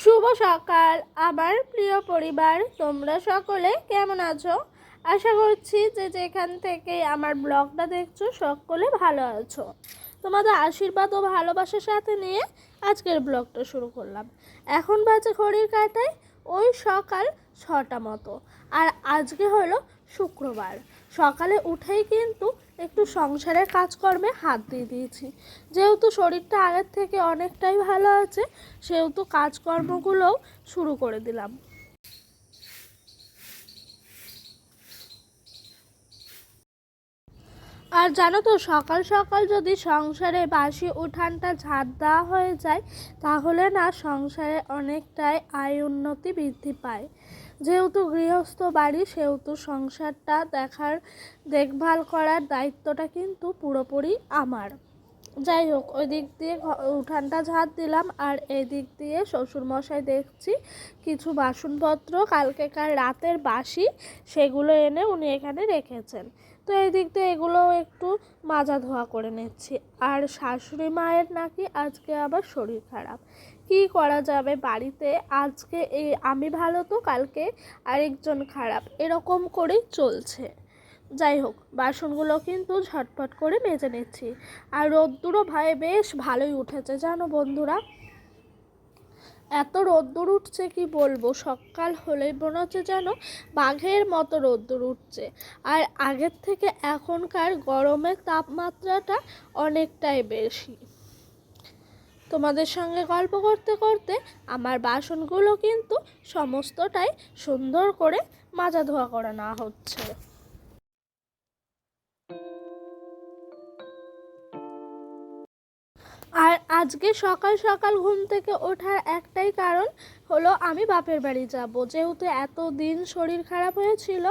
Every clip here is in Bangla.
শুভ সকাল আমার প্রিয় পরিবার, তোমরা সকলে কেমন আছো? আশা করছি যে যেখান থেকে আমার ব্লগটা দেখছো সকলে ভালো আছো। তোমাদের আশীর্বাদ ও ভালোবাসার সাথে নিয়ে আজকের ব্লগটা শুরু করলাম। এখন বাজে ঘড়ির কাঁটায় ওই সকাল 6টা মতো, আর আজকে হলো শুক্রবার। সকালে উঠেই কিন্তু একটু সংসারের কাজকর্মে হাত দিয়ে দিয়েছি। যেহেতু শরীরটা আগের থেকে অনেকটাই ভালো আছে, সেহেতু কাজকর্মগুলোও শুরু করে দিলাম। আর জানো তো, সকাল সকাল যদি সংসারে বাসি উঠানটা ঝাড় দেওয়া হয়ে যায়, তাহলে না সংসারে অনেকটাই আয় উন্নতি বৃদ্ধি পায়। যেহেতু গৃহস্থ বাড়ি, সেহেতু সংসারটা দেখভাল করার দায়িত্বটা কিন্তু পুরোপুরি আমার। যাই হোক, ওই দিক দিয়ে উঠানটা ঝাড় দিলাম, আর এই দিক দিয়ে শ্বশুরমশাই দেখছি কিছু বাসনপত্র কালকেকার রাতের বাসি, সেগুলো এনে উনি এখানে রেখেছেন। তো এই দিক দিয়ে এগুলো একটু মাজা ধোয়া করে নিচ্ছি। আর শাশুড়ি মায়ের নাকি আজকে আবার শরীর খারাপ। কি করা যাবে, বাড়িতে আজকে আমি ভালো তো কালকে আরেকজন খারাপ, এরকম করেই চলছে। যাই হোক, বাসনগুলো কিন্তু ঝটপট করে মেজে নিচ্ছি। আর রোদ্দুরও বেশ ভালোই উঠেছে জানো বন্ধুরা। এত রোদ্দুর উঠছে কি বলবো, সকাল হলেই মনে হচ্ছে যেন বাঘের মতো রোদ্দুর উঠছে। আর আগের থেকে এখনকার গরমের তাপমাত্রাটা অনেকটাই বেশি। তোমাদের সঙ্গে গল্প করতে করতে আমার বাসনগুলো কিন্তু সমস্তটাই সুন্দর করে মাজা ধোয়া করে নেওয়া হচ্ছে। আর আজকে সকাল সকাল ঘুম থেকে ওঠার একটাই কারণ হলো, আমি বাপের বাড়ি যাব। যেহেতু এতদিন শরীর খারাপ হয়েছিল,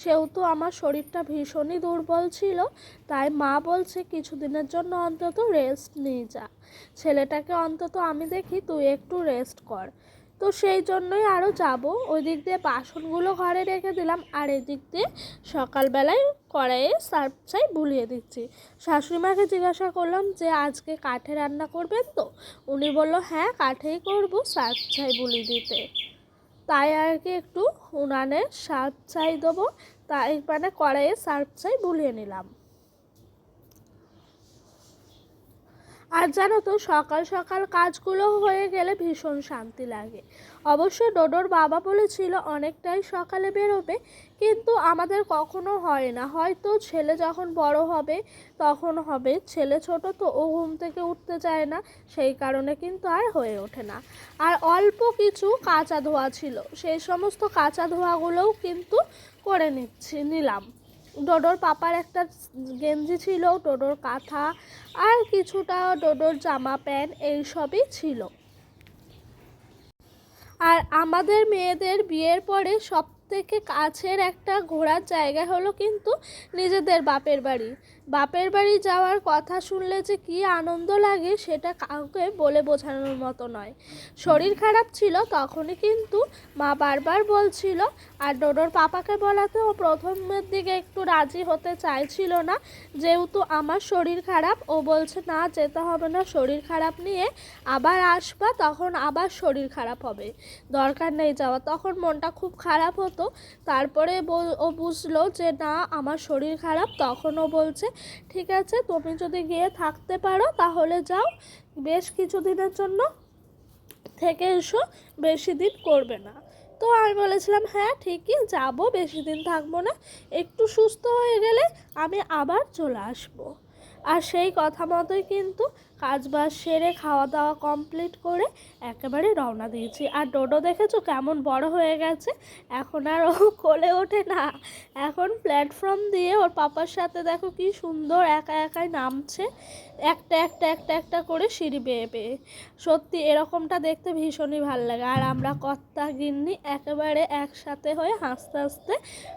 সেহেতু আমার শরীরটা ভীষণই দুর্বল ছিল। তাই মা বলছে কিছুদিনের জন্য অন্তত রেস্ট নিয়ে যা, ছেলেটাকে অন্তত আমি দেখি, তুই একটু রেস্ট কর। তো সেই জন্যই আরও যাব। ওই দিক দিয়ে বাসনগুলো ঘরে রেখে দিলাম, আর এদিক দিয়ে সকালবেলায় কড়াইয়ে সার্ফ ছাই বুলিয়ে দিচ্ছি। শাশুড়িমাকে জিজ্ঞাসা করলাম যে আজকে কাঠে রান্না করবেন তো? উনি বলল হ্যাঁ, কাঠেই করবো, সার্ফ ছাই বুলিয়ে দিতে। তাই আর কি একটু উনানে সার্ফ ছাই দেবো, তাই মানে কড়াইয়ে সার্ফ ছাই বুলিয়ে নিলাম। আর জানো তো, সকাল সকাল কাজগুলো হয়ে গেলে ভীষণ শান্তি লাগে। অবশ্য ডোডোর বাবা বলেছিল অনেকটাই সকালে বেরোবে, কিন্তু আমাদের কখনো হয় না। হয়তো ছেলে যখন বড় হবে তখন হবে, ছেলে ছোট তো, ও ঘুম থেকে উঠতে চায় না, সেই কারণে কিন্তু আর হয়ে ওঠে না। আর অল্প কিছু কাঁচা ধোয়া ছিল, সেই সমস্ত কাঁচা ধোয়াগুলোও কিন্তু করে নিলাম। ডোডোর পাপার একটা গেঞ্জি ছিল, ডোডোর কাঁথা, আর কিছুটা ডোডোর জামা প্যান্ট, এইসবই ছিল। আর আমাদের মেয়েদের বিয়ের পরে সব থেকে কাছের একটা ঘোরার জায়গা হলো কিন্তু নিজেদের বাপের বাড়ি। বাপের বাড়ি যাওয়ার কথা শুনলে যে কী আনন্দ লাগে, সেটা কাউকে বলে বোঝানোর মতো নয়। শরীর খারাপ ছিল তখনই কিন্তু মা বারবার বলছিল, আর ডোডোর পাপাকে বলাতে ও প্রথমের দিকে একটু রাজি হতে চাইছিল না। যেহেতু আমার শরীর খারাপ, ও বলছে না যেতে হবে না, শরীর খারাপ নিয়ে আবার আসবা, তখন আবার শরীর খারাপ হবে, দরকার নেই যাওয়া। তখন মনটা খুব খারাপ হতো। তারপরে ও বুঝলো যে না, আমার শরীর খারাপ, তখন ও বলছে ঠিক আছে, তুমি যদি গিয়ে থাকতে পারো তাহলে যাও, বেশ কিছুদিনের জন্য থেকে এসো, বেশি দিন করবে না। তো আমি বলেছিলাম হ্যাঁ ঠিকই যাব, বেশি দিন থাকবো না, একটু সুস্থ হয়ে গেলে আমি আবার চলে আসবো। আর সেই কথা মতোই কিন্তু কাজবাজ সেরে খাওয়া দাওয়া কমপ্লিট করে একেবারে রওনা দিয়েছি। আর ডোডো দেখেছো কেমন বড় হয়ে গেছে, এখন আর ও কোলে ওঠে না, এখন প্ল্যাটফর্ম দিয়ে ওর পাপার সাথে দেখো কি সুন্দর একা একাই নামছে, একটা একটা একটা একটা করে সিঁড়ি বেয়ে বেয়ে। সত্যি এরকমটা দেখতে ভীষণই ভালো লাগে। আর আমরা কর্তা গিন্নি একেবারে একসাথে হয়ে হাসতে হাসতে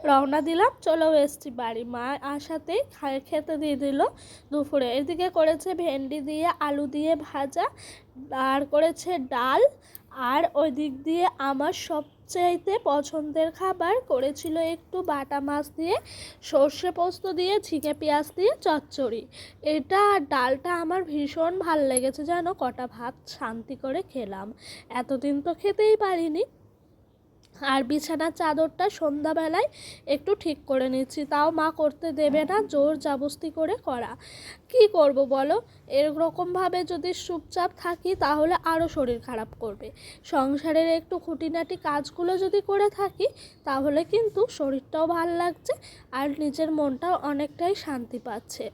রওনা দিলাম, চলেও এসছি বাড়ি। মা আসাতেই খেতে দিয়ে দিল দুপুরে। এদিকে করেছে ভেন্ডি দিয়ে আলু দিয়ে ভাজা, আর করেছে ডাল। আর ওই দিক দিয়ে আমার সব সবচাইতে পছন্দের খাবার করেছিল একটু বাটা মাছ দিয়ে সর্ষে পোস্ত দিয়ে ঝিঙে পেঁয়াজ দিয়ে চচ্চড়ি। এটা আর ডালটা আমার ভীষণ ভাল লেগেছে, যেন কটা ভাত শান্তি করে খেলাম। এতদিন তো খেতেই পারিনি। আর বিছানার চাদরটা সন্ধ্যাবেলায় একটু ঠিক করে নিচ্ছি, তাও মা করতে দেবে না, জোর জবরদস্তি করে করা। কি করব বলো, এরকমভাবে যদি চুপচাপ থাকি তাহলে আরও শরীর খারাপ করবে। সংসারের একটু খুঁটিনাটি কাজগুলো যদি করে থাকি তাহলে কিন্তু শরীরটাও ভাল লাগছে আর নিজের মনটাও অনেকটাই শান্তি পাচ্ছে।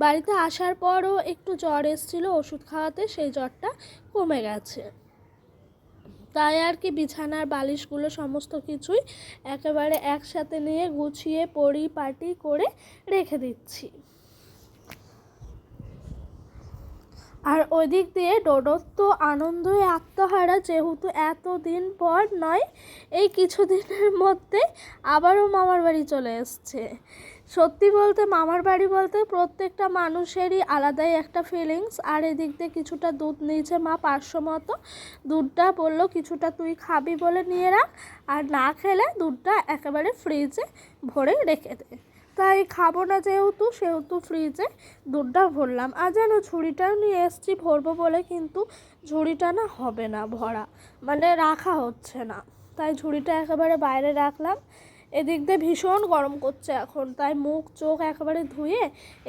বাড়িতে আসার পরও একটু জ্বর এসেছিল, ওষুধ খাওয়াতে সেই জ্বরটা কমে গেছে। তাই আর কি বিছানার বালিশগুলো সমস্ত কিছুই একেবারে একসাথে নিয়ে গুছিয়ে পরিপাটি করে রেখে দিচ্ছি। আর ওই দিক দিয়ে ডোডোর তো আনন্দই আত্মহারা, যেহেতু এতদিন পর নয়, এই কিছুদিনের মধ্যে আবারও মামার বাড়ি চলে এসছে। সত্যি বলতে মামার বাড়ি বলতে প্রত্যেকটা মানুষেরই আলাদাই একটা ফিলিংস। আর এদিক দিয়ে কিছুটা দুধ নিয়েছে মা 500 মতো। দুধটা বললো কিছুটা তুই খাবি বলে নিয়ে রাখ, আর না খেলে দুধটা একেবারে ফ্রিজে ভরে রেখে দে। তাই খাবো না সেহেতু ফ্রিজে দুধটা ভরলাম। আর যেন ঝুড়িটাও নিয়ে এসেছি ভরবো বলে, কিন্তু ঝুড়িটা না হবে না ভরা, মানে রাখা হচ্ছে না। তাই ঝুড়িটা একেবারে বাইরে রাখলাম। এদিক দিয়ে ভীষণ গরম করছে এখন, তাই মুখ চোখ একেবারে ধুয়ে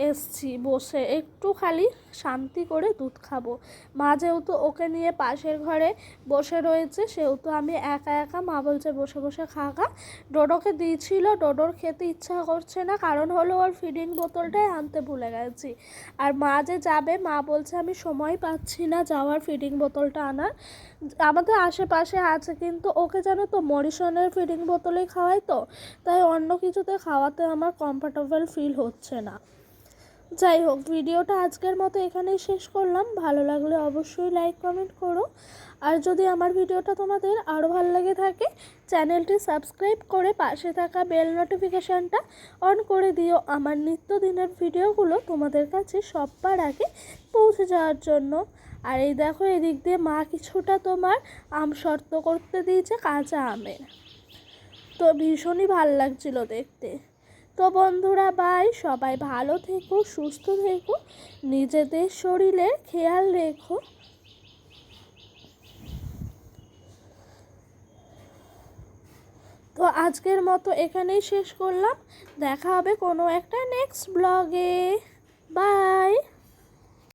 এসছি বসে একটু খালি শান্তি করে দুধ খাবো। মা যেহেতু ওকে নিয়ে পাশের ঘরে বসে রয়েছে, সেহেতু আমি একা একা, মা বলছে বসে বসে খাগা। ডোডোকে দিয়েছিল, ডোডোর খেতে ইচ্ছা করছে না, কারণ হলো ওর ফিডিং বোতলটাই আনতে ভুলে গেছি। আর মা যে যাবে, মা বলছে আমি সময় পাচ্ছি না যাওয়ার ফিডিং বোতলটা আনার। আমাদের আশেপাশে আছে, কিন্তু ওকে জানো তো মরিসনের ফিডিং বোতলেই খাওয়াই তো, তাই অন্য কিছুতে খাওয়াতে আমার কমফর্টেবল ফিল হচ্ছে না। যাই হোক, ভিডিওটা আজকের মতো এখানেই শেষ করলাম। ভালো লাগলে অবশ্যই লাইক কমেন্ট করো। আর যদি আমার ভিডিওটা তোমাদের আরও ভালো লেগে থাকে, চ্যানেলটি সাবস্ক্রাইব করে পাশে থাকা বেল নোটিফিকেশানটা অন করে দিও, আমার নিত্যদিনের ভিডিওগুলো তোমাদের কাছে সবার আগে পৌঁছে যাওয়ার জন্য। আর এই দেখো, এদিক দিয়ে মা কিছুটা তোমার আম শর্ত করতে দিয়েছে কাঁচা আমের, তো ভীষণই ভাল লাগছিল দেখতে। তো বন্ধুরা বাই, সবাই ভালো থেকো, সুস্থ থেকো, নিজেদের শরীরের খেয়াল রেখো। তো আজকের মতো এখানেই শেষ করলাম, দেখা হবে কোনো একটা নেক্সট ব্লগে। বাই।